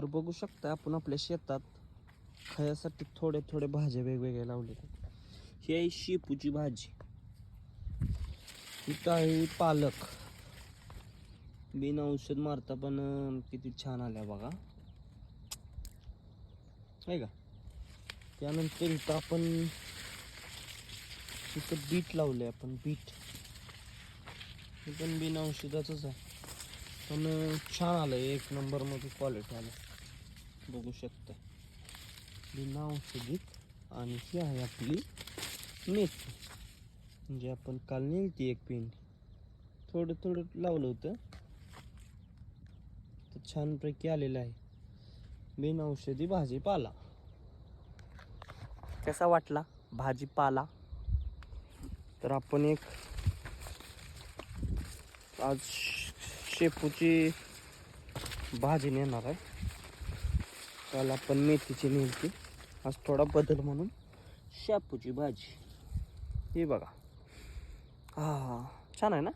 तर बघू शकता आपण आपल्या शेतात खाण्यासाठी थोडे थोडे भाज्या वेगवेगळ्या लावलेल्या. ही आहे शेपूची भाजी, इथं आहे पालक, बिन औषध मारता पण किती छान आल्या बघा, आहे का. त्यानंतर इथं आपण इथं बीट लावले, आपण बीट, हे पण बिन औषधाचंच आहे, पण छान आलं, एक नंबर मध्ये क्वालिटी आलं, बघू शकता बिना औषधिक. आणि ही आहे आपली मेथी, म्हणजे आपण काल नेलती एक पेंडी, थोडं थोडं लावलं होतं तर छानपैकी आलेलं आहे बिन औषधी भाजीपाला. कसा वाटला भाजीपाला? तर आपण एक आज शेपूची भाजी नेणार आहे, काल आपण मेथीची नेलती, आज थोडा बदल म्हणून शेपूची भाजी. हे बघा, हा छान आहे ना.